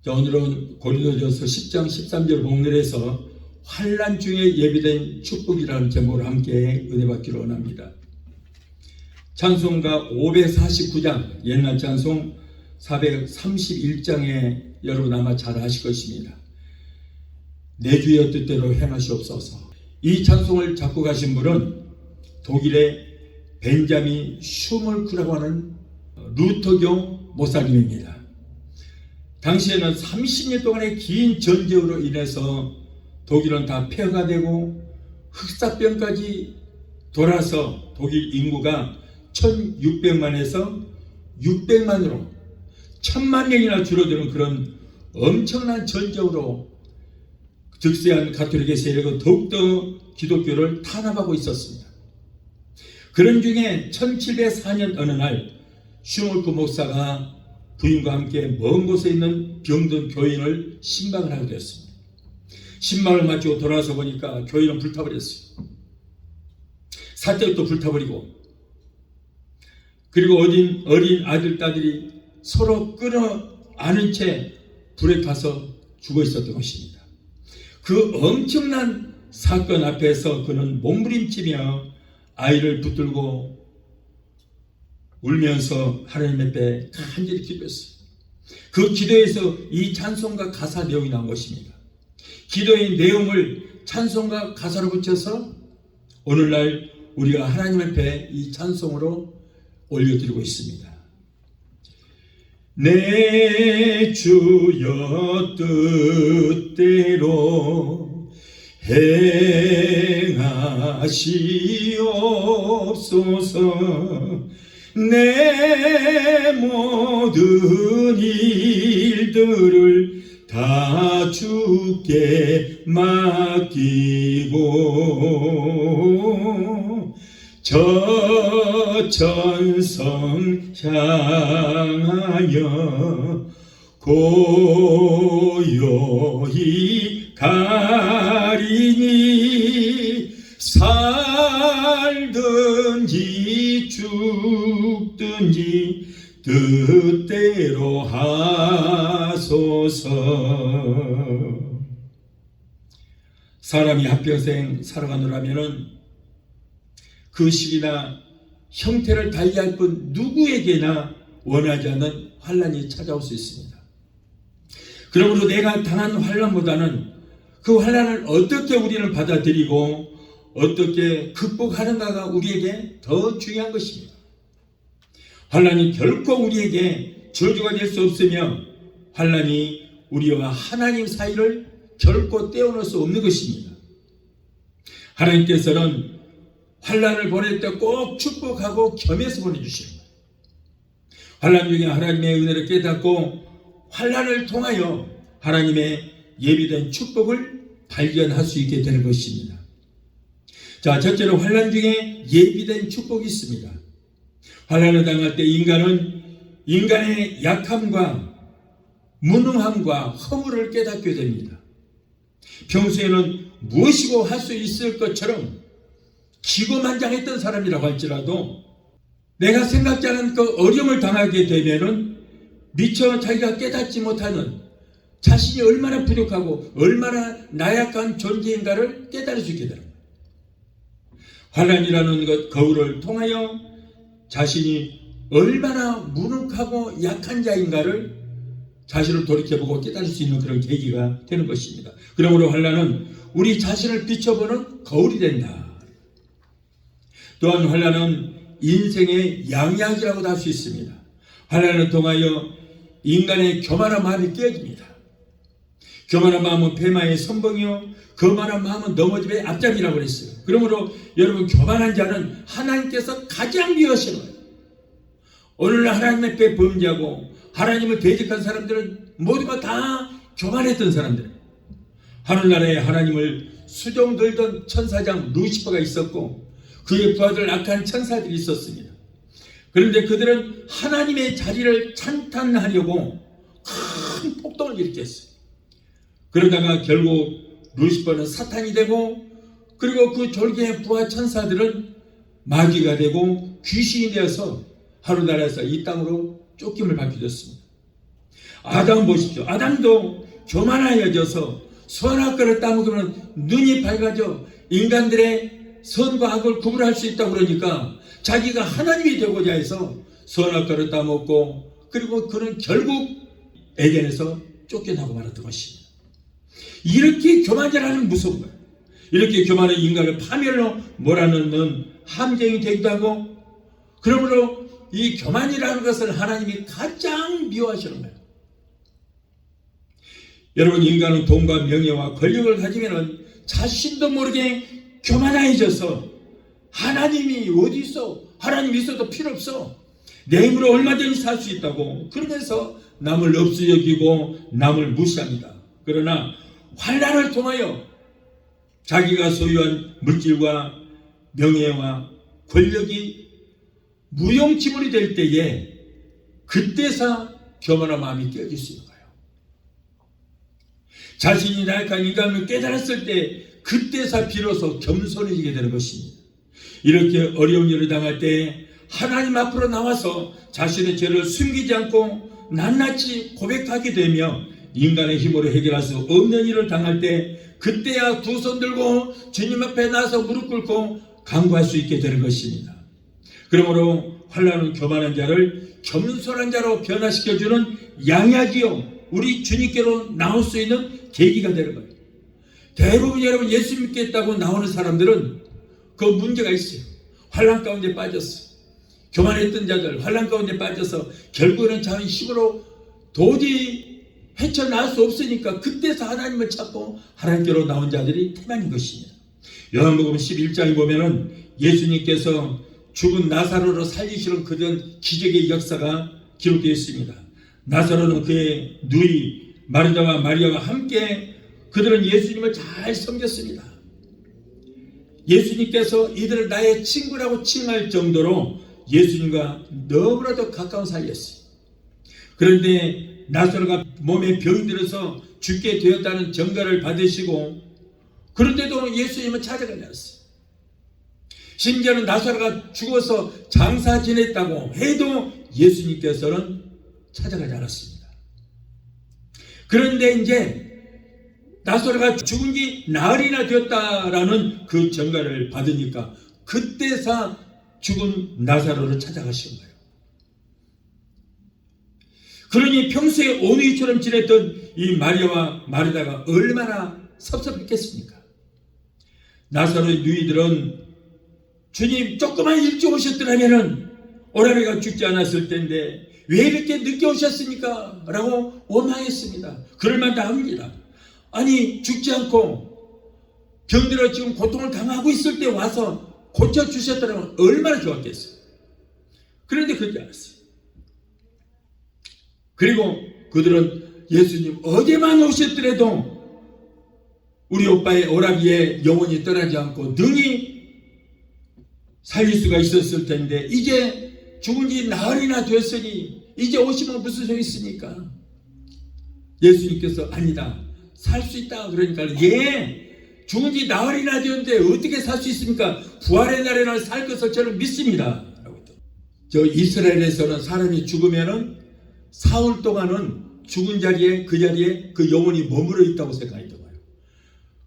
자, 오늘은 고린도전서 10장 13절 본문에서 환난 중에 예비된 축복이라는 제목으로 함께 은혜 받기를 원합니다. 찬송가 549장, 옛날 찬송 431장에 여러분 아마 잘 아실 것입니다. 내 주의 뜻대로 행하시옵소서. 이 찬송을 작곡하신 분은 독일의 벤자민 슈멀크라고 하는 루터교 목사님입니다. 당시에는 30년 동안의 긴 전쟁으로 인해서 독일은 다 폐허가 되고 흑사병까지 돌아서 독일 인구가 1600만에서 600만으로 1000만 명이나 줄어드는 그런 엄청난 전쟁으로 득세한 가톨릭의 세력은 더욱더 기독교를 탄압하고 있었습니다. 그런 중에 1704년 어느 날 슈멀크 목사가 부인과 함께 먼 곳에 있는 병든 교인을 신방을 하게 되었습니다. 신방을 마치고 돌아서 보니까 교인은 불타버렸어요. 사택도 불타버리고, 그리고 어린 아들, 딸들이 서로 끌어 안은 채 불에 타서 죽어 있었던 것입니다. 그 엄청난 사건 앞에서 그는 몸부림치며 아이를 붙들고 울면서 하나님 앞에 간절히 기도했어요. 그 기도에서 이 찬송가 가사 내용이 나온 것입니다. 기도의 내용을 찬송가 가사로 붙여서 오늘날 우리가 하나님 앞에 이 찬송으로 올려드리고 있습니다. 내 주여 뜻대로 행하시옵소서. 내 모든 일들을 다 주께 맡기고 저 천성 향하여 고요히 가리니 살든지 죽든지 뜻대로 하소서. 사람이 한평생 살아가느라면은 그 시기나 형태를 달리할 뿐 누구에게나 원하지 않는 환난이 찾아올 수 있습니다. 그러므로 내가 당한 환난보다는 그 환난을 어떻게 우리는 받아들이고 어떻게 극복하는가가 우리에게 더 중요한 것입니다. 환난이 결코 우리에게 저주가 될 수 없으며 환난이 우리와 하나님 사이를 결코 떼어놓을 수 없는 것입니다. 하나님께서는 환난을 보낼 때 꼭 축복하고 겸해서 보내주시는 거예요. 환난 중에 하나님의 은혜를 깨닫고 환난을 통하여 하나님의 예비된 축복을 발견할 수 있게 되는 것입니다. 자, 첫째로 환난 중에 예비된 축복이 있습니다. 환난을 당할 때 인간은 인간의 약함과 무능함과 허물을 깨닫게 됩니다. 평소에는 무엇이고 할 수 있을 것처럼 기고만장했던 사람이라고 할지라도 내가 생각지 않은 그 어려움을 당하게 되면은 미처 자기가 깨닫지 못하는 자신이 얼마나 부족하고 얼마나 나약한 존재인가를 깨달을 수 있게 됩니다. 환난이라는 것 거울을 통하여 자신이 얼마나 무능하고 약한 자인가를 자신을 돌이켜보고 깨달을 수 있는 그런 계기가 되는 것입니다. 그러므로 환난은 우리 자신을 비춰보는 거울이 된다. 또한 환난은 인생의 양약이라고도 할 수 있습니다. 환난을 통하여 인간의 교만한 마음이 깨집니다. 교만한 마음은 패마의 선봉이요 거만한 마음은 넘어짐의 앞잡이라고 그랬어요. 그러므로 여러분, 교만한 자는 하나님께서 가장 미워하시는 거예요. 오늘날 하나님 앞에 범죄하고 하나님을 대적한 사람들은 모두가 다 교만했던 사람들이에요. 하늘나라에 하나님을 수종들던 천사장 루시퍼가 있었고 그의 부하들 악한 천사들이 있었습니다. 그런데 그들은 하나님의 자리를 찬탄하려고 큰 폭동을 일으켰어요. 그러다가 결국 루시퍼는 사탄이 되고, 그리고 그 졸개의 부하 천사들은 마귀가 되고 귀신이 되어서 하늘나라에서 이 땅으로 쫓김을 받게 됐습니다. 아담 보십시오. 아담도 교만하여져서 선악과를 따먹으면 눈이 밝아져 인간들의 선과 악을 구분할 수 있다고 그러니까 자기가 하나님이 되고자 해서 선악과를 따먹고, 그리고 그는 결국 에덴에서 쫓겨나고 말았던 것입니다. 이렇게 교만이라는 무서운 거예요. 이렇게 교만한 인간을 파멸로 몰아넣는 함정이 되기도 하고, 그러므로 이 교만이라는 것을 하나님이 가장 미워하시는 거예요. 여러분, 인간은 돈과 명예와 권력을 가지면 자신도 모르게 교만해져서 하나님이 어디 있어? 하나님 있어도 필요 없어. 내 힘으로 얼마든지 살 수 있다고 그러면서 남을 없이 여기고 남을 무시합니다. 그러나 환난을 통하여 자기가 소유한 물질과 명예와 권력이 무용지물이 될 때에 그때서 교만한 마음이 깨어질 수 있는 거예요. 자신이 나약한 인간을 깨달았을 때 그때서 비로소 겸손해지게 되는 것입니다. 이렇게 어려운 일을 당할 때 하나님 앞으로 나와서 자신의 죄를 숨기지 않고 낱낱이 고백하게 되며 인간의 힘으로 해결할 수 없는 일을 당할 때 그때야 두 손 들고 주님 앞에 나서 무릎 꿇고 간구할 수 있게 되는 것입니다. 그러므로 환난은 교만한 자를 겸손한 자로 변화시켜주는 양약이요, 우리 주님께로 나올 수 있는 계기가 되는 거예요. 대부분 여러분 예수 믿겠다고 나오는 사람들은 그 문제가 있어요. 환난 가운데 빠졌어. 교만했던 자들 환난 가운데 빠져서 결국에는 자기 힘으로 도저히 헤쳐나올 수 없으니까 그때서 하나님을 찾고 하나님께로 나온 자들이 태반인 것입니다. 요한복음 11장에 보면은 예수님께서 죽은 나사로를 살리시는 그런 기적의 역사가 기록되어 있습니다. 나사로는 그의 누이 마르다와 마리아와 함께 그들은 예수님을 잘 섬겼습니다. 예수님께서 이들을 나의 친구라고 칭할 정도로 예수님과 너무나도 가까운 사이였어요. 그런데 나사로가 몸에 병이 들어서 죽게 되었다는 전가를 받으시고, 그런데도 예수님은 찾아가지 않았어요. 심지어는 나사로가 죽어서 장사 지냈다고 해도 예수님께서는 찾아가지 않았습니다. 그런데 이제 나사로가 죽은 지 나흘이나 되었다라는 그 전가를 받으니까 그때서 죽은 나사로를 찾아가신 거예요. 그러니 평소에 오누이처럼 지냈던 이 마리아와 마르다가 얼마나 섭섭했겠습니까? 나사로의 누이들은 주님 조금만 일찍 오셨더라면 오라비가 죽지 않았을 텐데 왜 이렇게 늦게 오셨습니까? 라고 원망했습니다. 그럴만도 합니다. 아니 죽지 않고 병들어 지금 고통을 당하고 있을 때 와서 고쳐주셨더라면 얼마나 좋았겠어요. 그런데 그러지 않았어요. 그리고 그들은 예수님 어제만 오셨더라도 우리 오빠의 오라비의 영혼이 떠나지 않고 능히 살릴 수가 있었을 텐데 이제 죽은 지 나흘이나 됐으니 이제 오시면 무슨 소용이 있습니까? 예수님께서 아니다, 살 수 있다. 그러니까 죽은 지 나흘이나 되었는데 어떻게 살 수 있습니까? 부활의 날에는 살 것을 저는 믿습니다. 저 이스라엘에서는 사람이 죽으면은 사흘 동안은 죽은 자리에 그 자리에 그 영혼이 머물러 있다고 생각했던 거예요.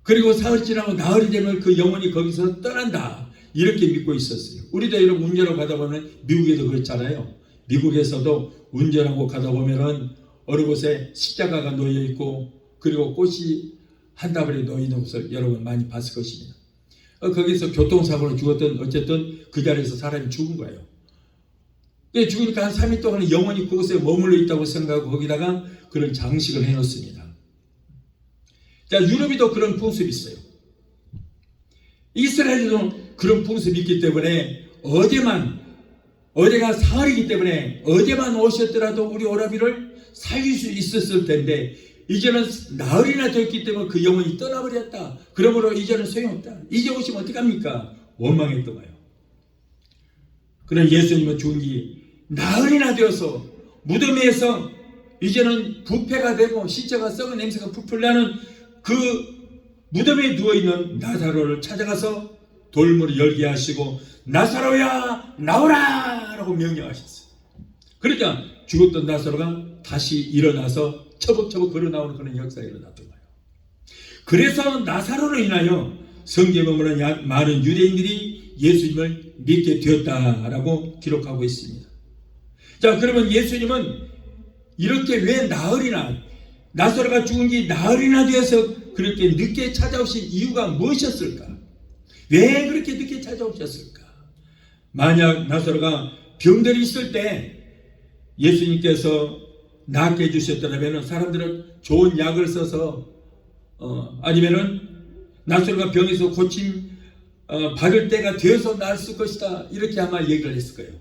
그리고 사흘 지나고 나흘이 되면 그 영혼이 거기서 떠난다, 이렇게 믿고 있었어요. 우리도 이런 운전하고 가다 보면, 미국에도 그렇잖아요. 미국에서도 운전하고 가다 보면은 어느 곳에 십자가가 놓여 있고 그리고 꽃이 한 다발에 놓여 있는 것을 여러분 많이 봤을 것입니다. 거기서 교통사고로 죽었던 어쨌든 그 자리에서 사람이 죽은 거예요. 죽으니까 한 3일 동안 영원히 그곳에 머물러 있다고 생각하고 거기다가 그런 장식을 해놓습니다. 자, 유럽에도 그런 풍습이 있어요. 이스라엘에도 그런 풍습이 있기 때문에 어제가 사흘이기 때문에 어제만 오셨더라도 우리 오라비를 살릴 수 있었을 텐데 이제는 나흘이나 됐기 때문에 그 영혼이 떠나버렸다. 그러므로 이제는 소용없다. 이제 오시면 어떡합니까? 원망했던 거예요. 그런 예수님은 죽은 지 나흘이나 되어서 무덤에서 이제는 부패가 되고 시체가 썩은 냄새가 풀풀 나는 그 무덤에 누워있는 나사로를 찾아가서 돌문을 열게 하시고 나사로야 나오라 라고 명령하셨어요. 그러니까 죽었던 나사로가 다시 일어나서 처벅처벅 걸어 나오는 그런 역사가 일어났던 거예요. 그래서 나사로로 인하여 성경에 보면 많은 유대인들이 예수님을 믿게 되었다라고 기록하고 있습니다. 자, 그러면 예수님은 이렇게 왜 나흘이나, 나사로가 죽은 지 나흘이나 되어서 그렇게 늦게 찾아오신 이유가 무엇이었을까? 왜 그렇게 늦게 찾아오셨을까? 만약 나사로가 병들이 있을 때 예수님께서 낫게 해주셨더라면 사람들은 좋은 약을 써서 아니면은 나사로가 병에서 고침 받을 때가 되어서 나았을 것이다, 이렇게 아마 얘기를 했을 거예요.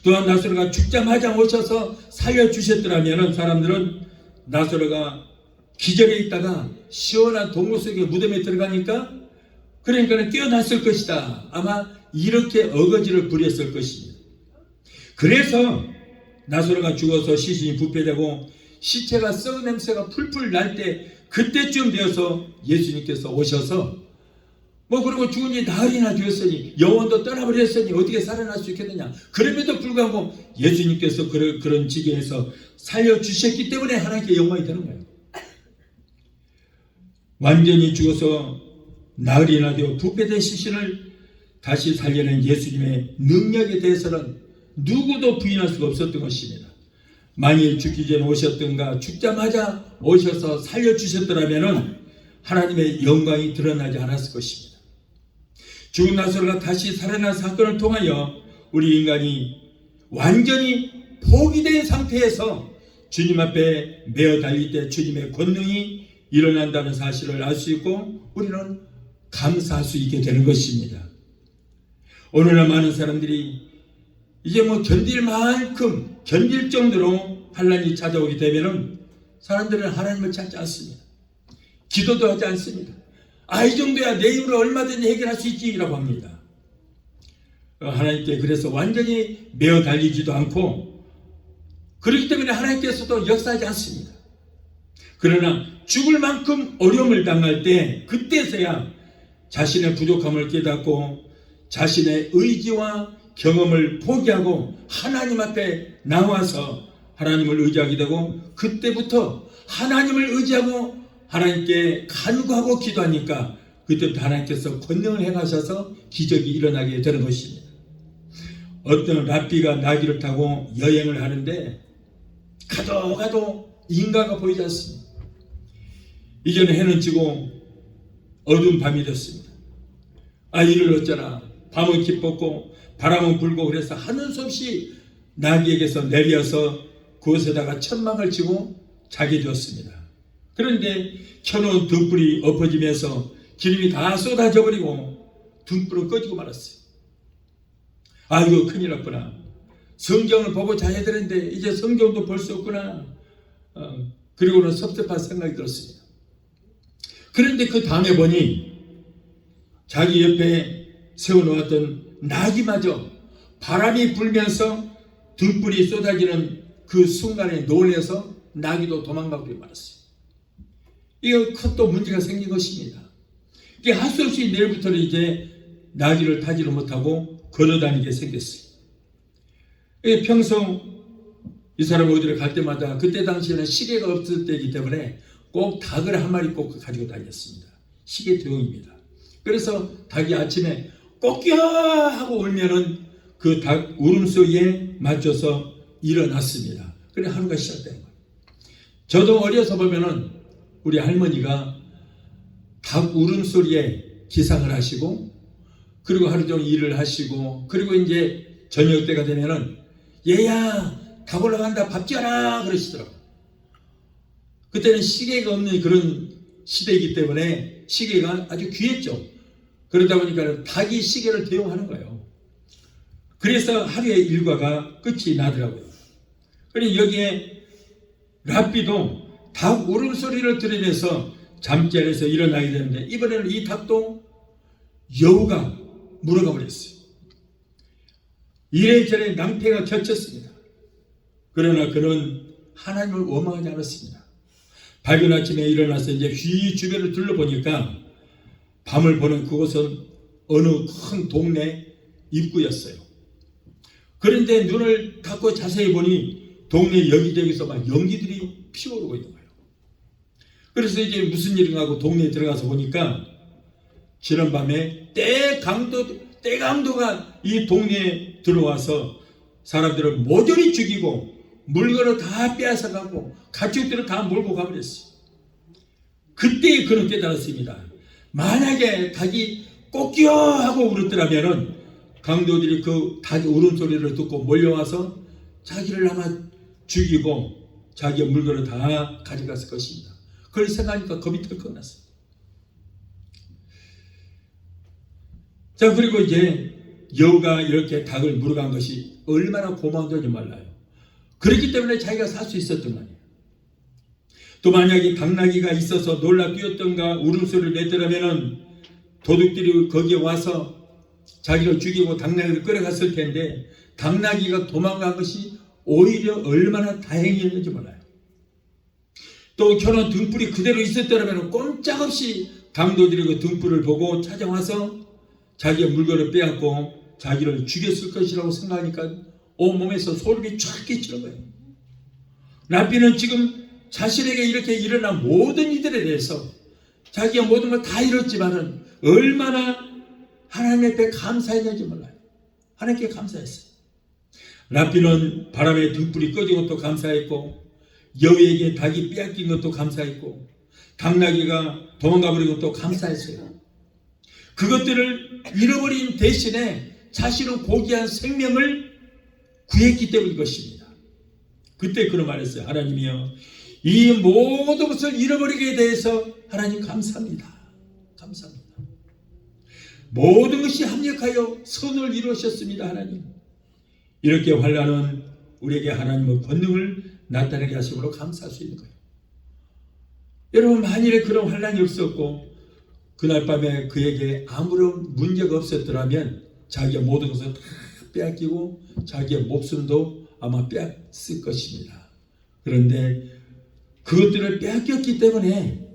또한 나사로가 죽자마자 오셔서 살려주셨더라면 사람들은 나사로가 기절해 있다가 시원한 동굴 속에 무덤에 들어가니까 그러니까 깨어났을 것이다, 아마 이렇게 어거지를 부렸을 것입니다. 그래서 나사로가 죽어서 시신이 부패되고 시체가 썩은 냄새가 풀풀 날 때 그때쯤 되어서 예수님께서 오셔서 그리고 죽은 지 나흘이나 되었으니 영혼도 떠나버렸으니 어떻게 살아날 수 있겠느냐, 그럼에도 불구하고 예수님께서 그런 지경에서 살려주셨기 때문에 하나님께 영광이 되는 거예요. 완전히 죽어서 나흘이나 되어 부패된 시신을 다시 살려낸 예수님의 능력에 대해서는 누구도 부인할 수가 없었던 것입니다. 만일 죽기 전에 오셨던가 죽자마자 오셔서 살려주셨더라면 하나님의 영광이 드러나지 않았을 것입니다. 죽은 나사로가 다시 살아난 사건을 통하여 우리 인간이 완전히 포기된 상태에서 주님 앞에 매어 달릴 때 주님의 권능이 일어난다는 사실을 알 수 있고 우리는 감사할 수 있게 되는 것입니다. 오늘날 많은 사람들이 이제 견딜 만큼, 견딜 정도로 환난이 찾아오게 되면은 사람들은 하나님을 찾지 않습니다. 기도도 하지 않습니다. 이 정도야 내 힘으로 얼마든지 해결할 수 있지라고 합니다. 하나님께 그래서 완전히 매어 달리지도 않고, 그렇기 때문에 하나님께서도 역사하지 않습니다. 그러나 죽을 만큼 어려움을 당할 때 그때서야 자신의 부족함을 깨닫고 자신의 의지와 경험을 포기하고 하나님 앞에 나와서 하나님을 의지하게 되고, 그때부터 하나님을 의지하고 하나님께 간구하고 기도하니까 그때부터 하나님께서 권능을 행하셔서 기적이 일어나게 되는 것입니다. 어떤 랍비가 나귀를 타고 여행을 하는데 가도 인가가 보이지 않습니다. 이제는 해는 지고 어두운 밤이 됐습니다. 이를 어쩌나, 밤은 깊었고 바람은 불고, 그래서 하는 수 없이 나귀에게서 내려서 그곳에다가 천막을 치고 자게 되었습니다. 그런데 켜놓은 등불이 엎어지면서 기름이 다 쏟아져 버리고 등불은 꺼지고 말았어요. 이거 큰일 났구나. 성경을 보고 자야 되는데 이제 성경도 볼 수 없구나. 그리고는 섭섭한 생각이 들었습니다. 그런데 그 다음에 보니 자기 옆에 세워놓았던 나귀마저 바람이 불면서 등불이 쏟아지는 그 순간에 놀라서 나귀도 도망가고 말았어요. 이거 큰 또 문제가 생긴 것입니다. 이게 할 수 없이 내일부터는 이제 나귀를 타지를 못하고 걸어다니게 생겼어요. 평소 이 사람 어디를 갈 때마다 그때 당시에는 시계가 없을 때이기 때문에 꼭 닭을 한 마리 꼭 가지고 다녔습니다. 시계 도용입니다. 그래서 닭이 아침에 꼬끼야 하고 울면은 그 닭 울음소리에 맞춰서 일어났습니다. 그래 하루가 시작된 거예요. 저도 어려서 보면은 우리 할머니가 닭 울음소리에 기상을 하시고, 그리고 하루 종일 일을 하시고, 그리고 이제 저녁 때가 되면은 얘야 닭 올라간다 밥 지어라 그러시더라고요. 그때는 시계가 없는 그런 시대이기 때문에 시계가 아주 귀했죠. 그러다 보니까 닭이 시계를 대용하는 거예요. 그래서 하루의 일과가 끝이 나더라고요. 그러니 여기에 랍비도 닭 울음소리를 들으면서 잠자리에서 일어나게 되는데, 이번에는 이 닭도 여우가 물어가 버렸어요. 이래저래 낭패가 겹쳤습니다. 그러나 그는 하나님을 원망하지 않았습니다. 밝은 아침에 일어나서 이제 휘 주변을 둘러보니까 밤을 보는 그곳은 어느 큰 동네 입구였어요. 그런데 눈을 감고 자세히 보니 동네 여기저기서 막 연기들이 피어오르고 있는 거예요. 그래서 이제 무슨 일인가 하고 동네에 들어가서 보니까 지난밤에 떼강도가 이 동네에 들어와서 사람들을 모조리 죽이고 물건을 다 빼앗아가고 가축들을 다 몰고 가버렸어요. 그때 그는 깨달았습니다. 만약에 닭이 꼬끼요 하고 울었더라면은 강도들이 그 닭의 울음소리를 듣고 몰려와서 자기를 아마 죽이고 자기의 물건을 다 가져갔을 것입니다. 그걸 생각하니까 겁이 덜컥 났어요. 자, 그리고 이제 여우가 이렇게 닭을 물어간 것이 얼마나 고마운 줄이 몰라요. 그렇기 때문에 자기가 살 수 있었던 거 아니에요. 또 만약에 당나귀가 있어서 놀라 뛰었던가 울음소리를 냈더라면은 도둑들이 거기에 와서 자기를 죽이고 당나귀를 끌어갔을 텐데 당나귀가 도망간 것이 오히려 얼마나 다행이었는지 몰라요. 또 켜놓은 등불이 그대로 있었더라면 꼼짝없이 강도들이 그 등불을 보고 찾아와서 자기의 물건을 빼앗고 자기를 죽였을 것이라고 생각하니까 온몸에서 소름이 쫙 끼치는 거예요. 랍비는 지금 자신에게 이렇게 일어난 모든 이들에 대해서 자기가 모든 걸 다 잃었지만은 얼마나 하나님 앞에 감사했는지 몰라요. 하나님께 감사했어요. 랍비는 바람에 등불이 꺼진 것도 감사했고 여우에게 닭이 빼앗긴 것도 감사했고 당나귀가 도망가 버린 것도 감사했어요. 그것들을 잃어버린 대신에 자신은 고귀한 생명을 구했기 때문인 것입니다. 그때 그런 말했어요. 하나님이여, 이 모든 것을 잃어버리게 대해서 하나님 감사합니다. 감사합니다. 모든 것이 합력하여 선을 이루셨습니다. 하나님. 이렇게 환난은 우리에게 하나님의 권능을 나타내게 하심으로 감사할 수 있는 거예요. 여러분, 만일에 그런 환난이 없었고 그날 밤에 그에게 아무런 문제가 없었더라면 자기의 모든 것을 다 빼앗기고 자기의 목숨도 아마 빼앗을 것입니다. 그런데 그것들을 빼앗겼기 때문에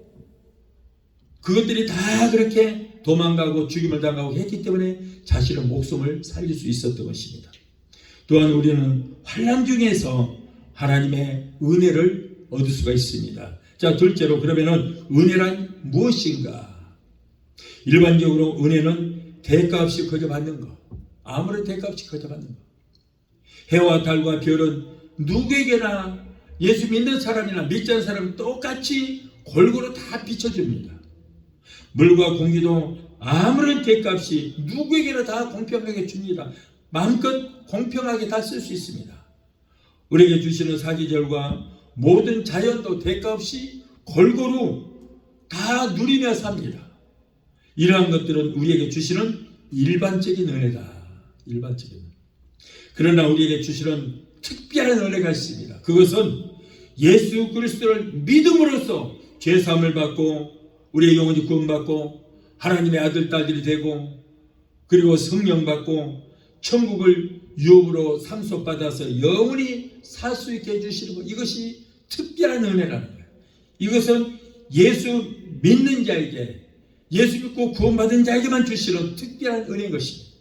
그것들이 다 그렇게 도망가고 죽임을 당하고 했기 때문에 자신의 목숨을 살릴 수 있었던 것입니다. 또한 우리는 환난 중에서 하나님의 은혜를 얻을 수가 있습니다. 자, 둘째로 그러면은 은혜란 무엇인가? 일반적으로 은혜는 대가 없이 거저받는 것, 아무런 대가 없이 거저받는 것. 해와 달과 별은 누구에게나 예수 믿는 사람이나 믿지 않는 사람 똑같이 골고루 다 비춰줍니다. 물과 공기도 아무런 대가 없이 누구에게나 다 공평하게 줍니다. 마음껏 공평하게 다 쓸 수 있습니다. 우리에게 주시는 사계절과 모든 자연도 대가 없이 골고루 다 누리며 삽니다. 이러한 것들은 우리에게 주시는 일반적인 은혜다. 일반적인 은혜. 그러나 우리에게 주시는 특별한 은혜가 있습니다. 그것은 예수 그리스도를 믿음으로써 죄사함을 받고 우리의 영혼이 구원받고 하나님의 아들 딸들이 되고 그리고 성령 받고 천국을 유업으로 상속받아서 영원히 살 수 있게 해주시는 것, 이것이 특별한 은혜라는 거예요. 이것은 예수 믿는 자에게, 예수 믿고 구원받은 자에게만 주시는 특별한 은혜인 것입니다.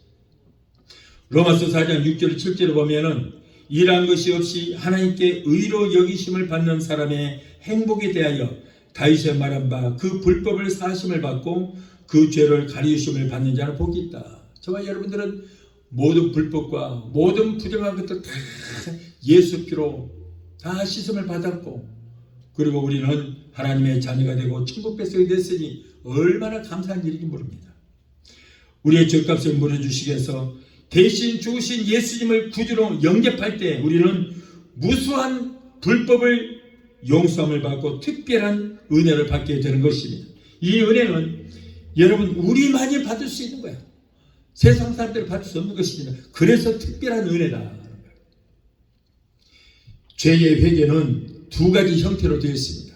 로마서 4장 6절 7절을 보면은 일한 것이 없이 하나님께 의로 여기심을 받는 사람의 행복에 대하여 다윗의 말한 바 그 불법을 사하심을 받고 그 죄를 가리우심을 받는 자는 복이 있다. 저와 여러분들은 모든 불법과 모든 부정한 것들 다 예수 피로 다 씻음을 받았고 그리고 우리는 하나님의 자녀가 되고 천국 백성이 됐으니 얼마나 감사한 일인지 모릅니다. 우리의 죗값을 물어주시기 위해서 대신 죽으신 예수님을 구주로 영접할 때 우리는 무수한 불법을 용서함을 받고 특별한 은혜를 받게 되는 것입니다. 이 은혜는 여러분 우리만이 받을 수 있는 거예요. 세상 사람들이 받을 수 없는 것입니다. 그래서 특별한 은혜다. 죄의 회개는 두 가지 형태로 되어 있습니다.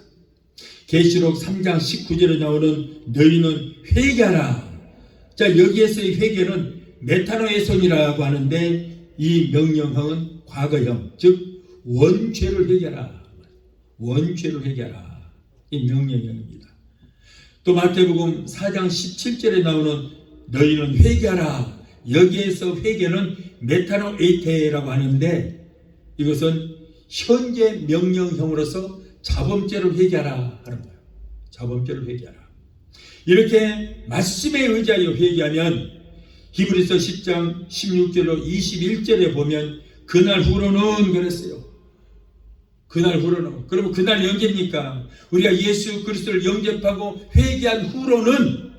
계시록 3장 19절에 나오는 너희는 회개하라. 자, 여기에서의 회개는 메타노에손이라고 하는데 이 명령형은 과거형, 즉 원죄를 회개하라. 원죄를 회개하라. 이 명령형입니다. 또 마태복음 4장 17절에 나오는 너희는 회개하라. 여기에서 회개는 메타노에이테라고 하는데 이것은 현재 명령형으로서 자범죄를 회개하라 하는 거예요. 자범죄를 회개하라. 이렇게 말씀에 의지하여 회개하면 히브리서 10장 16절로 21절에 보면 그날 후로는 그랬어요. 그날 후로는. 그러면 그날 언제입니까? 우리가 예수 그리스도를 영접하고 회개한 후로는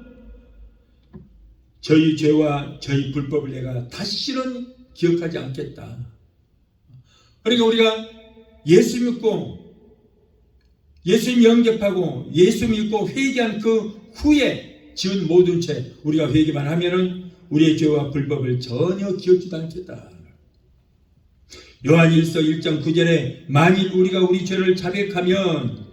저희 죄와 저희 불법을 내가 다시는 기억하지 않겠다. 그러니까 우리가 예수 믿고 예수님 영접하고 예수 믿고 회개한 그 후에 지은 모든 죄 우리가 회개만 하면은 우리의 죄와 불법을 전혀 기억지도 않겠다. 요한 1서 1장 9절에 만일 우리가 우리 죄를 자백하면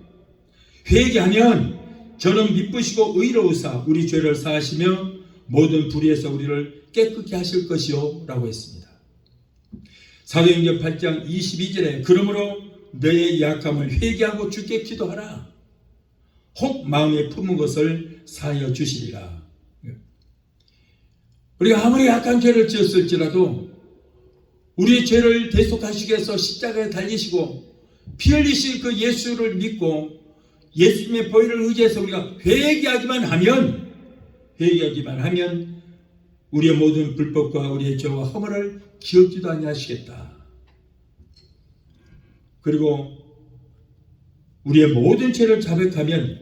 회개하면 저는 미쁘시고 의로우사 우리 죄를 사하시며 모든 불의에서 우리를 깨끗게 하실 것이요 라고 했습니다. 사도행전 8장 22절에 그러므로 너의 약함을 회개하고 주께 기도하라. 혹 마음에 품은 것을 사하여 주시리라. 우리가 아무리 약한 죄를 지었을지라도 우리의 죄를 대속하시기 위해서 십자가에 달리시고 피 흘리신 그 예수를 믿고 예수님의 보혈을 의지해서 우리가 회개하기만 하면 우리의 모든 불법과 우리의 죄와 허물을 기억지도 아니하시겠다. 그리고 우리의 모든 죄를 자백하면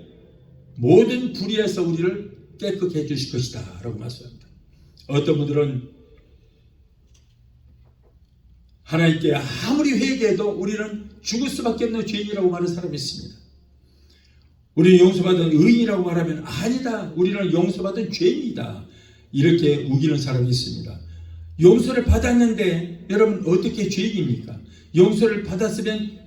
모든 불의에서 우리를 깨끗게 해주실 것이다 라고 말씀합니다. 어떤 분들은 하나님께 아무리 회개해도 우리는 죽을 수밖에 없는 죄인이라고 말하는 사람이 있습니다. 우리는 용서받은 의인이라고 말하면 아니다. 우리는 용서받은 죄인이다. 이렇게 우기는 사람이 있습니다. 용서를 받았는데 여러분 어떻게 죄인입니까? 용서를 받았으면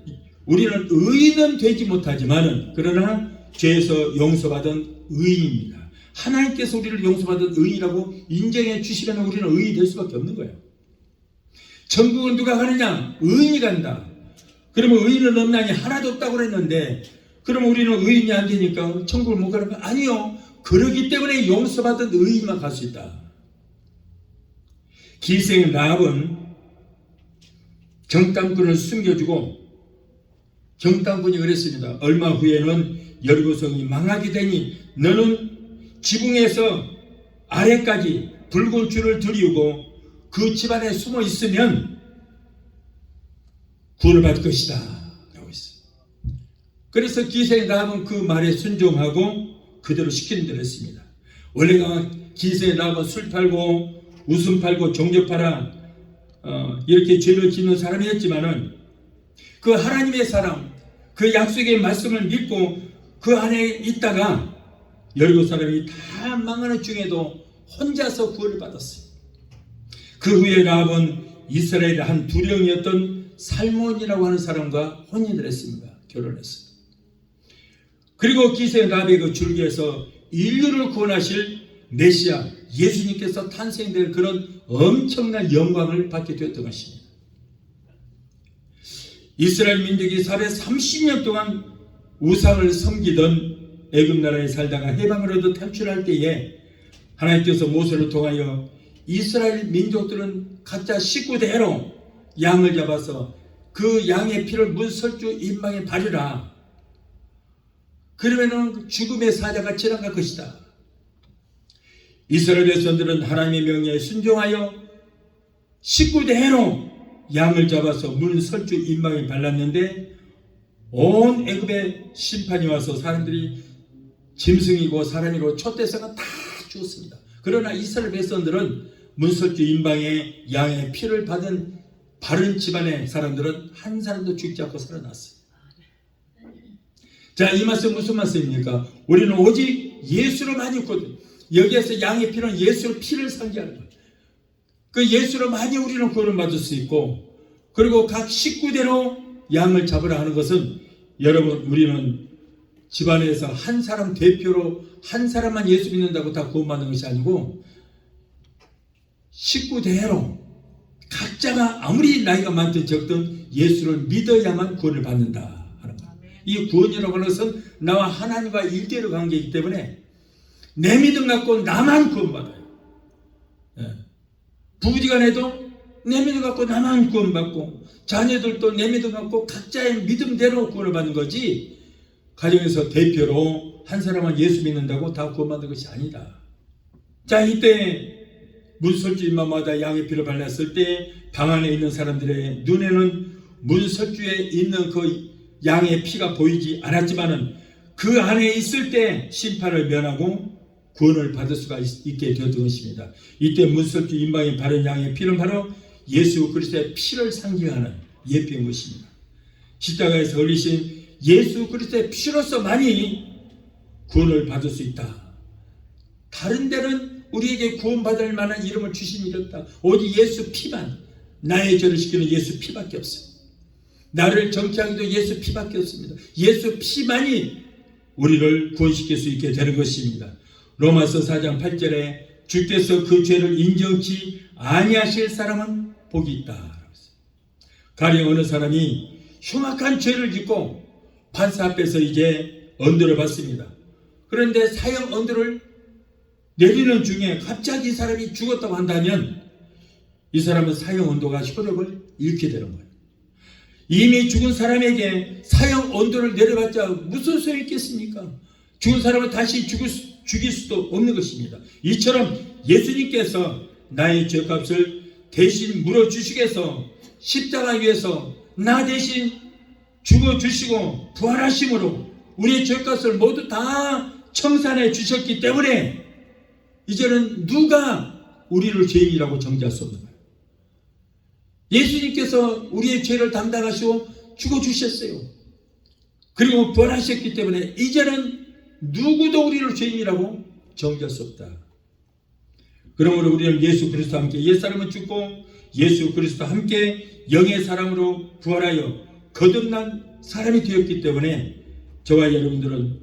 우리는 의인은 되지 못하지만은 그러나 죄에서 용서받은 의인입니다. 하나님께서 우리를 용서받은 의인이라고 인정해 주시면 우리는 의인이 될 수밖에 없는 거예요. 천국은 누가 가느냐? 의인이 간다. 그러면 의인은 없나니 하나도 없다고 그랬는데 그러면 우리는 의인이 안 되니까 천국을 못 가는 거 아니요. 그러기 때문에 용서받은 의인만 갈 수 있다. 기생 라합은 정탐꾼을 숨겨주고 정탐꾼이 그랬습니다. 얼마 후에는 여리고성이 망하게 되니 너는 지붕에서 아래까지 붉은 줄을 들이우고 그 집안에 숨어 있으면 구원을 받을 것이다 라고 했어요. 그래서 기생 라합은 그 말에 순종하고 그대로 시키는 대로 했습니다. 원래가 기생 라합은 술 팔고 웃음 팔고 종려 팔아 이렇게 죄를 짓는 사람이었지만은 그 하나님의 사람 그 약속의 말씀을 믿고 그 안에 있다가 17사람이 다 망하는 중에도 혼자서 구원을 받았어요. 그 후에 라합은 이스라엘의 한 두령이었던 살몬이라고 하는 사람과 혼인을 했습니다. 결혼했어요. 그리고 기생 라합의 그 줄기에서 인류를 구원하실 메시아 예수님께서 탄생될 그런 엄청난 영광을 받게 되었던 것입니다. 이스라엘 민족이 430년 동안 우상을 섬기던 애굽 나라에 살다가 해방을 얻어 탈출할 때에 하나님께서 모세를 통하여 이스라엘 민족들은 각자 식구대로 양을 잡아서 그 양의 피를 문설주 임방에 바르라. 그러면은 죽음의 사자가 지나갈 것이다. 이스라엘 백성들은 하나님의 명령에 순종하여 식구대로 양을 잡아서 문설주 임방에 발랐는데 온 애굽의 심판이 와서 사람들이 짐승이고 사람이고 촛대서가 다 죽었습니다. 그러나 이스라엘 백성들은 문설주 임방에 양의 피를 받은 바른 집안의 사람들은 한 사람도 죽지 않고 살아났어요. 자, 이 말씀 무슨 말씀입니까? 우리는 오직 예수로만 있거든. 여기에서 양의 피는 예수의 피를 상기하는 거예요. 그 예수로만이 우리는 구원을 받을 수 있고 그리고 각 식구대로 양을 잡으라 하는 것은 여러분 우리는 집안에서 한 사람 대표로 한 사람만 예수 믿는다고 다 구원받는 것이 아니고 식구대로 각자가 아무리 나이가 많든 적든 예수를 믿어야만 구원을 받는다 하는 거예요. 이 구원이라고 하는 것은 나와 하나님과 일대로 관계이기 때문에 내 믿음 갖고 나만 구원받아요. 부부지간에도 내 믿음 갖고 나만 구원받고 자녀들도 내 믿음 갖고 각자의 믿음대로 구원을 받는 거지, 가정에서 대표로 한 사람은 예수 믿는다고 다 구원받는 것이 아니다. 자, 이때 문설주 입마마다 양의 피를 발랐을 때 방 안에 있는 사람들의 눈에는 문설주에 있는 그 양의 피가 보이지 않았지만은 그 안에 있을 때 심판을 면하고 구원을 받을 수가 있게 되었던 것입니다. 이때 문설주 임방에 바른 양의 피는 바로 예수 그리스도의 피를 상징하는 예표인 것입니다. 십자가에서 흘리신 예수 그리스도의 피로서만이 구원을 받을 수 있다. 다른 데는 우리에게 구원받을 만한 이름을 주신 일이 없다. 오직 예수 피만, 나의 죄를 씻기는 예수 피밖에 없습니다. 나를 정죄하기도 예수 피밖에 없습니다. 예수 피만이 우리를 구원시킬 수 있게 되는 것입니다. 로마서 4장 8절에 주께서 그 죄를 인정치 아니하실 사람은 복이 있다. 가령 어느 사람이 흉악한 죄를 짓고 판사 앞에서 이제 언도를 받습니다. 그런데 사형 언도를 내리는 중에 갑자기 이 사람이 죽었다고 한다면 이 사람은 사형 언도가 효력을 잃게 되는 거예요. 이미 죽은 사람에게 사형 언도를 내려봤자 무슨 소용이 있겠습니까? 죽은 사람을 다시 죽일 수도 없는 것입니다. 이처럼 예수님께서 나의 죄값을 대신 물어주시기 위해서 십자가 위에서 나 대신 죽어주시고 부활하심으로 우리의 죄값을 모두 다 청산해 주셨기 때문에 이제는 누가 우리를 죄인이라고 정죄할 수 없는 거예요. 예수님께서 우리의 죄를 담당하시고 죽어주셨어요. 그리고 부활하셨기 때문에 이제는 누구도 우리를 죄인이라고 정죄할 수 없다. 그러므로 우리는 예수 그리스도와 함께 옛사람은 죽고 예수 그리스도와 함께 영의 사람으로 부활하여 거듭난 사람이 되었기 때문에 저와 여러분들은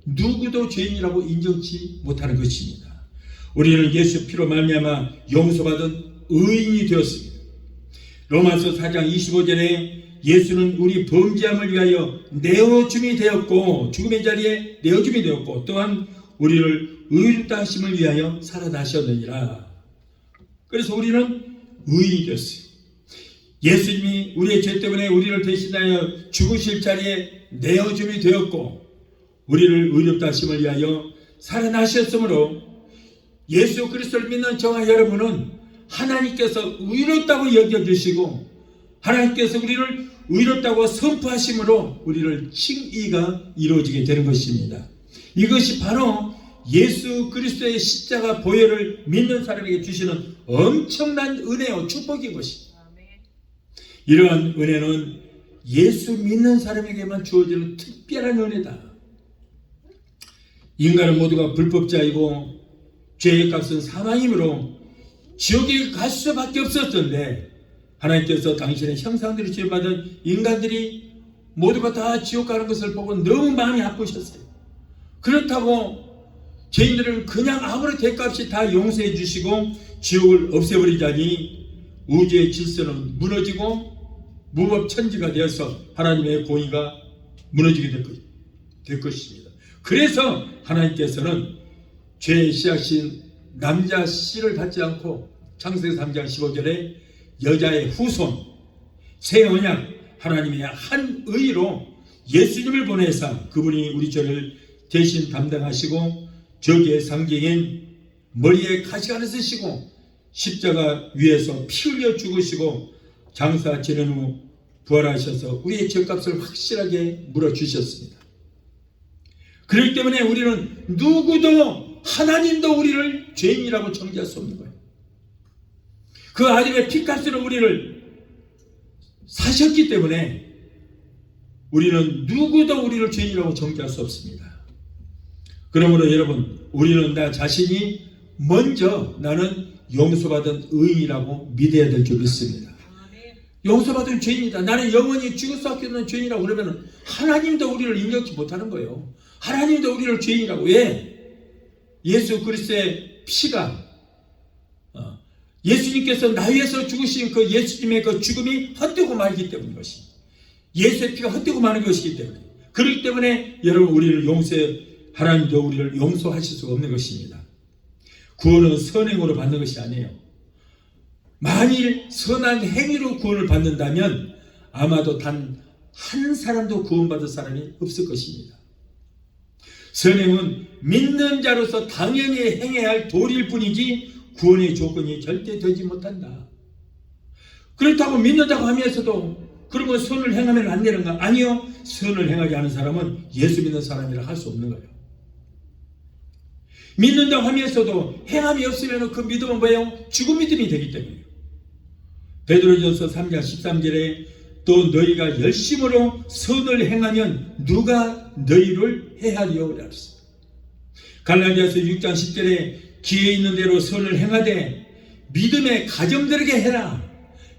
누구도 죄인이라고 인정치 못하는 것입니다. 우리는 예수 피로 말미암아 용서받은 의인이 되었습니다. 로마서 4장 25절에 예수는 우리 범죄함을 위하여 내어줌이 되었고 죽음의 자리에 내어줌이 되었고 또한 우리를 의롭다 하심을 위하여 살아나셨느니라. 그래서 우리는 의인이 되었어요. 예수님이 우리의 죄 때문에 우리를 대신하여 죽으실 자리에 내어줌이 되었고 우리를 의롭다 하심을 위하여 살아나셨으므로 예수 그리스도를 믿는 저와 여러분은 하나님께서 의롭다고 여겨주시고 하나님께서 우리를 의롭다고 선포하심으로 우리를 칭의가 이루어지게 되는 것입니다. 이것이 바로 예수 그리스도의 십자가 보혈을 믿는 사람에게 주시는 엄청난 은혜요 축복인 것입니다. 이러한 은혜는 예수 믿는 사람에게만 주어지는 특별한 은혜다. 인간은 모두가 불법자이고 죄의 값은 사망이므로 지옥에 갈 수밖에 없었던데 하나님께서 당신의 형상대로 죄받은 인간들이 모두가 다 지옥 가는 것을 보고 너무 마음이 아프셨어요. 그렇다고 죄인들을 그냥 아무런 대가 없이 다 용서해 주시고 지옥을 없애버리자니 우주의 질서는 무너지고 무법천지가 되어서 하나님의 공의가 무너지게 될 것입니다. 그래서 하나님께서는 죄의 씨앗인 남자 씨를 받지 않고 창세기 3장 15절에 여자의 후손 새 언약 하나님의 한 의로 예수님을 보내사 그분이 우리 죄를 대신 담당하시고 저기의 상징인 머리에 가시관을 쓰시고 십자가 위에서 피 흘려 죽으시고 장사 지낸 후 부활하셔서 우리의 죄값을 확실하게 물어주셨습니다. 그렇기 때문에 우리는 누구도 하나님도 우리를 죄인이라고 정죄할 수 없는 거예요. 그 아들의 피값으로 우리를 사셨기 때문에 우리는 누구도 우리를 죄인이라고 정죄할 수 없습니다. 그러므로 여러분 우리는 나 자신이 먼저 나는 용서받은 의인이라고 믿어야 될 줄 믿습니다. 용서받은 죄인이다. 나는 영원히 죽을 수밖에 없는 죄인이라고 그러면 하나님도 우리를 인정치 못하는 거예요. 하나님도 우리를 죄인이라고. 왜? 예수 그리스도의 피가 예수님께서 나 위해서 죽으신 그 예수님의 그 죽음이 헛되고 말기 때문인 것입니다. 예수의 피가 헛되고 마는 것이기 때문에. 그렇기 때문에 여러분 우리를 하나님도 우리를 용서하실 수가 없는 것입니다. 구원은 선행으로 받는 것이 아니에요. 만일 선한 행위로 구원을 받는다면 아마도 단 한 사람도 구원받을 사람이 없을 것입니다. 선행은 믿는 자로서 당연히 행해야 할 도리일 뿐이지 구원의 조건이 절대 되지 못한다. 그렇다고 믿는다고 하면서도 그러면 선을 행하면 안 되는가? 아니요. 선을 행하지 않은 사람은 예수 믿는 사람이라 할 수 없는 거예요. 믿는다고 하면서도 행함이 없으면 그 믿음은 뭐예요? 죽은 믿음이 되기 때문이에요. 베드로전서 3장 13절에 또 너희가 열심으로 선을 행하면 누가 너희를 해하리요? 그랬습니다. 갈라디아서 6장 10절에 기회 있는 대로 선을 행하되 믿음의 가정들에게 해라.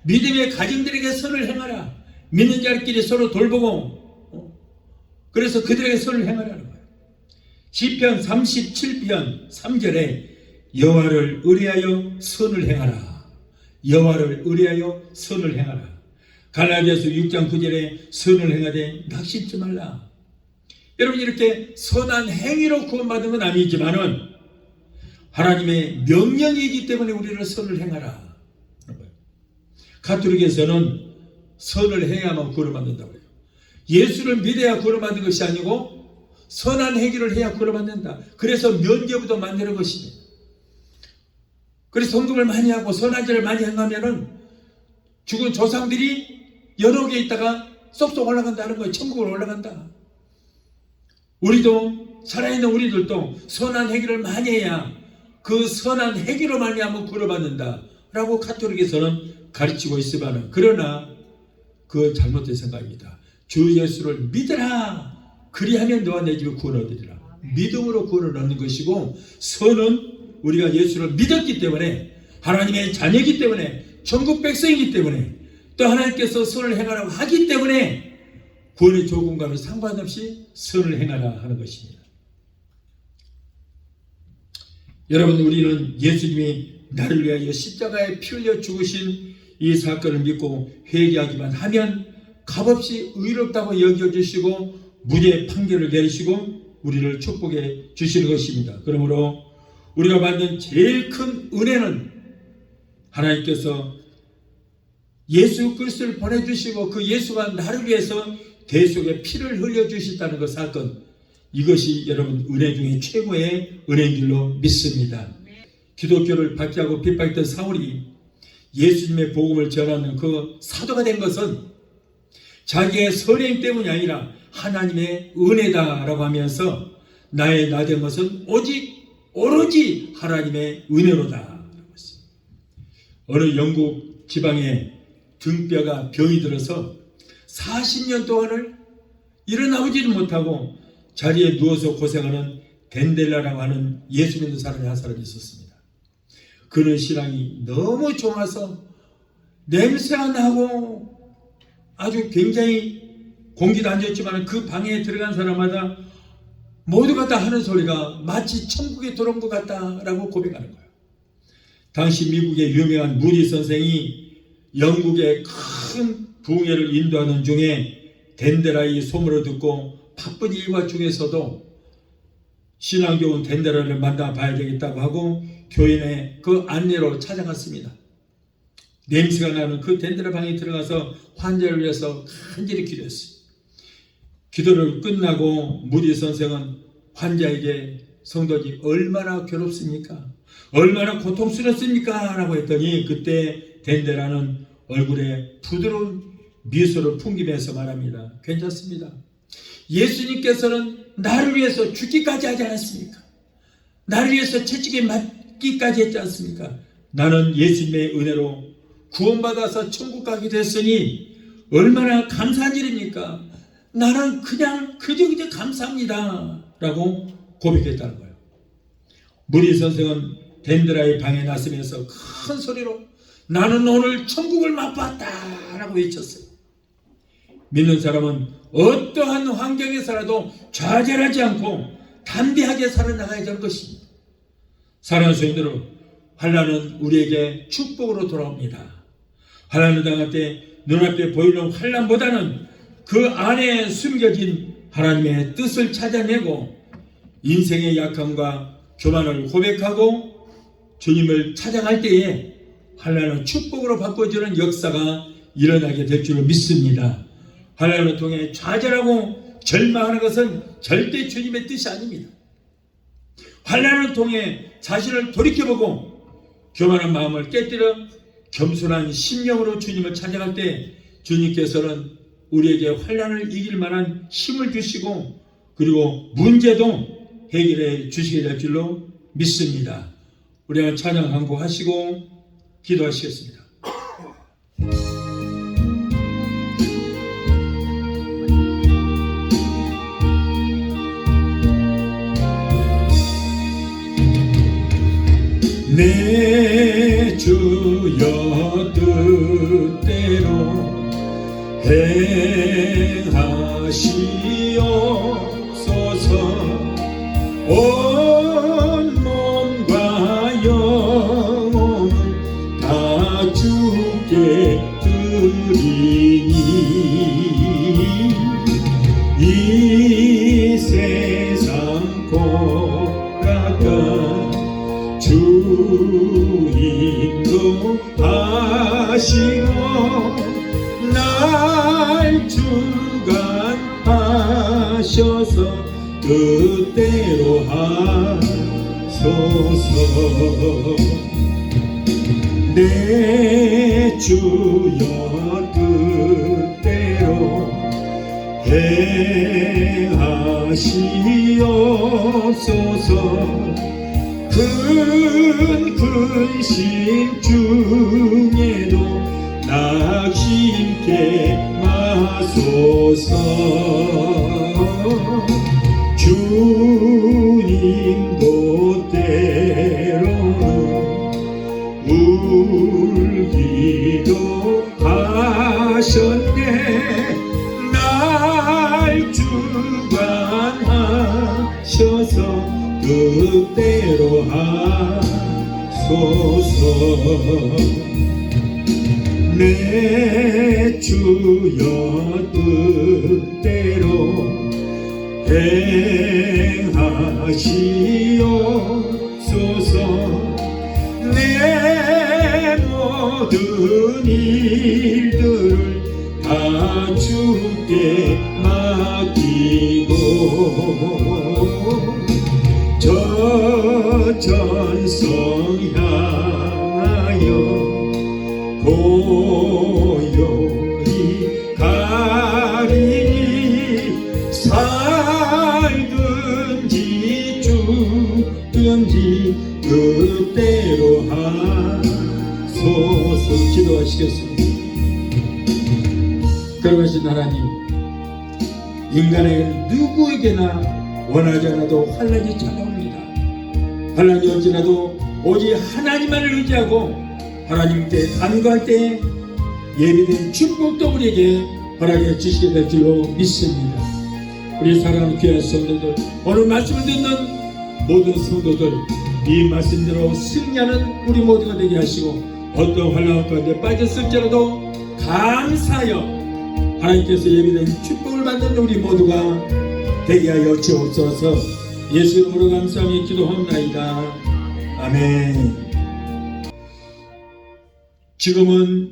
믿음의 가정들에게 선을 행하라. 믿는 자들끼리 서로 돌보고 그래서 그들에게 선을 행하라는 거예요. 시편 37편 3절에 여호와를 의뢰하여 선을 행하라. 여호와를 의뢰하여 선을 행하라. 갈라디아서 6장 9절에 선을 행하되 낙심치 말라. 여러분 이렇게 선한 행위로 구원받은 건 아니지만은 하나님의 명령이기 때문에 우리를 선을 행하라. 가톨릭에서는 선을 행해야만 구원을 받는다고 해요. 예수를 믿어야 구원을 받는 것이 아니고 선한 행위를 해야 구원을 받는다. 그래서 면죄부도 만드는 것입니다. 그래서 헌금을 많이 하고 선한 일을 많이 행하면은 죽은 조상들이 여러 개 있다가 쏙쏙 올라간다는 거예요. 천국으로 올라간다. 우리도 살아있는 우리들도 선한 행위를 많이 해야 그 선한 행위로 많이 하면 구원을 받는다 라고 가톨릭에서는 가르치고 있으면 그러나 그건 잘못된 생각입니다. 주 예수를 믿으라. 그리하면 너와 내 집에 구원을 얻으리라. 믿음으로 구원을 얻는 것이고 선은 우리가 예수를 믿었기 때문에 하나님의 자녀이기 때문에 천국 백성이기 때문에 또 하나님께서 선을 행하라고 하기 때문에 구원의 조건과는 상관없이 선을 행하라 하는 것입니다. 여러분 우리는 예수님이 나를 위하여 십자가에 피 흘려 죽으신 이 사건을 믿고 회개하기만 하면 값없이 의롭다고 여겨주시고 무죄 판결을 내리시고 우리를 축복해 주시는 것입니다. 그러므로 우리가 받는 제일 큰 은혜는 하나님께서 예수 그리스도를 보내주시고 그 예수가 나를 위해서 대속의 피를 흘려주셨다는 그 사건, 이것이 여러분 은혜 중에 최고의 은혜인 줄로 믿습니다. 기독교를 박해하고 핍박했던 사울이 예수님의 복음을 전하는 그 사도가 된 것은 자기의 선행 때문이 아니라 하나님의 은혜다라고 하면서 나의 나 된 것은 오로지 하나님의 은혜로다. 어느 영국 지방에 등뼈가 병이 들어서 40년 동안을 일어나오지를 못하고 자리에 누워서 고생하는 덴델라라고 하는 예수 믿는 사람이 한 사람이 있었습니다. 그는 신앙이 너무 좋아서 냄새가 나고 아주 굉장히 공기도 안 좋지만 그 방에 들어간 사람마다 모두가 다 하는 소리가 마치 천국에 들어온 것 같다라고 고백하는 거예요. 당시 미국의 유명한 무디 선생이 영국의 큰 부흥회를 인도하는 중에 덴데라의 소문을 듣고 바쁜 일과 중에서도 신앙교훈 덴데라를 만나봐야 되겠다고 하고 교인의 그 안내로 찾아갔습니다. 냄새가 나는 그 덴데라 방에 들어가서 환자를 위해서 간절히 기도했어요. 기도를 끝나고 무디 선생은 환자에게 성도님 얼마나 괴롭습니까? 얼마나 고통스럽습니까? 라고 했더니 그때 덴데라는 얼굴에 부드러운 미소를 풍기면서 말합니다. 괜찮습니다. 예수님께서는 나를 위해서 죽기까지 하지 않았습니까? 나를 위해서 채찍에 맞기까지 했지 않습니까? 나는 예수님의 은혜로 구원받아서 천국 가게 됐으니 얼마나 감사한 일입니까? 나는 그냥 그저 감사합니다 라고 고백했다는 거예요. 무디 선생은 덴데라의 방에 나서면서 큰 소리로 나는 오늘 천국을 맛봤다 라고 외쳤어요. 믿는 사람은 어떠한 환경에서라도 좌절하지 않고 담대하게 살아나가야 할 것입니다. 사랑하는 성도들, 환난은 우리에게 축복으로 돌아옵니다. 환난을 당할 때 눈앞에 보이는 환난보다는 그 안에 숨겨진 하나님의 뜻을 찾아내고 인생의 약함과 교만을 고백하고 주님을 찾아갈 때에 환난을 축복으로 바꿔주는 역사가 일어나게 될 줄로 믿습니다. 환난을 통해 좌절하고 절망하는 것은 절대 주님의 뜻이 아닙니다. 환난을 통해 자신을 돌이켜보고 교만한 마음을 깨뜨려 겸손한 심령으로 주님을 찾아갈 때 주님께서는 우리에게 환난을 이길 만한 힘을 주시고 그리고 문제도 해결해 주시게 될 줄로 믿습니다. 우리가 찬양 한 곡 하시고 기도하시겠습니다. 내 주여 뜻대로 행하시옵소서. 온 몸과 영혼을 다 주께 드리니 이 세상 고락은 주 인도하시고 날 주관하셔서 뜻대로 하소서. 내 주여 뜻대로 행하시옵소서. 큰 근심 중에도 나 힘께 마소서. 주님도 때로는 울기도 하셨네. 날 주관하셔서 뜻대로 하소서. 내 주여 뜻대로 행하시옵소서. 내 모든 일들을 다 주께 맡기고 저 전성 향하여 고요히 가리니 살든지 죽든지 뜻대로 하소서. 기도하시겠습니다. 그러신 하나님, 인간에게 누구에게나 원하지 않아도 환난이 찾아옵니다. 환난이 언제나도 오직 하나님만을 의지하고 하나님께 간구할 때 예비된 축복도 우리에게 허락해 주시게 될 줄로 믿습니다. 우리 사랑하는 귀한 성도들, 오늘 말씀을 듣는 모든 성도들, 이 말씀대로 승리하는 우리 모두가 되게 하시고 어떤 환난 가운데 빠졌을지라도 감사하여 하나님께서 예비된 축복을 받는 우리 모두가 되게 하여 주옵소서. 예수 이름으로 감사하며 기도합나이다. 아멘. 지금은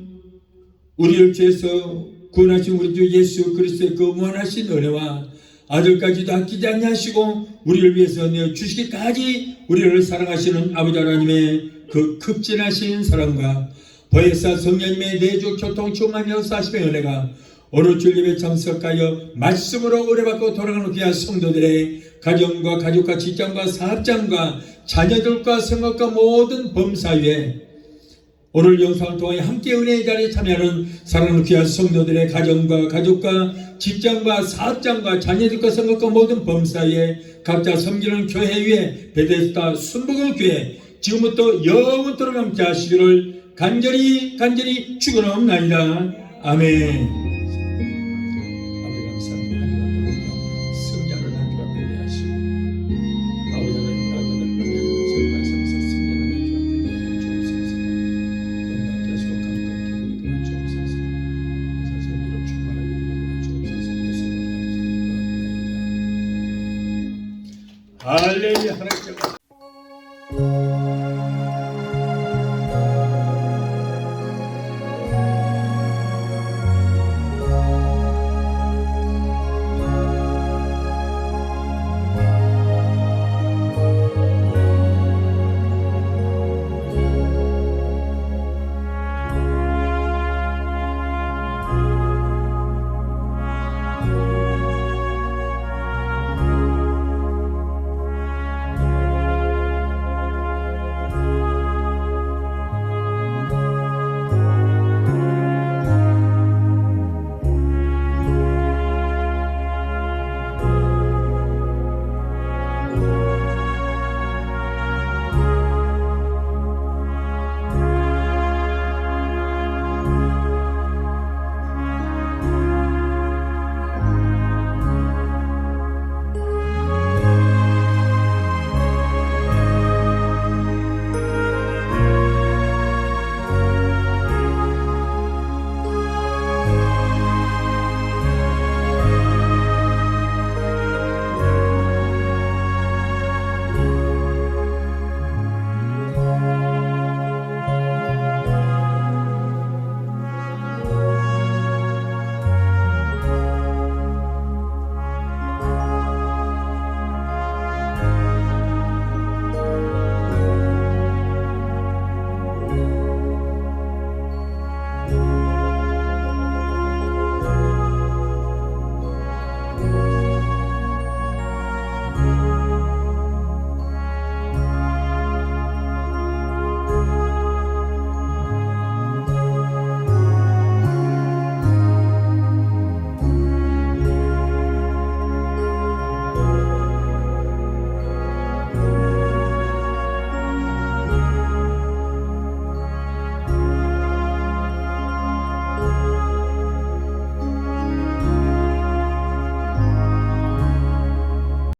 우리를 위해서 구원하신 우리 주 예수 그리스도의 그 무한하신 은혜와 아들까지도 아끼지 아니하시고 우리를 위해서 내어주시기까지 우리를 사랑하시는 아버지 하나님의 그 극진하신 사랑과 보혜사 성령님의 내주 교통 충만히 역사하심의 은혜가 오늘 주일예배 참석하여 말씀으로 은혜받고 돌아가는 귀한 성도들의 가정과 가족과 직장과 사업장과 자녀들과 생각과 모든 범사위에 오늘 영상을 통해 함께 은혜의 자리에 참여하는 사랑하는 귀한 성도들의 가정과 가족과 직장과 사업장과 자녀들과 생각과 모든 범사위에 각자 섬기는 교회 위에 베데스다 순복음교회 지금부터 영원토록 함께 하시기를 간절히 축원하옵나이다. 아멘. 할렐루야.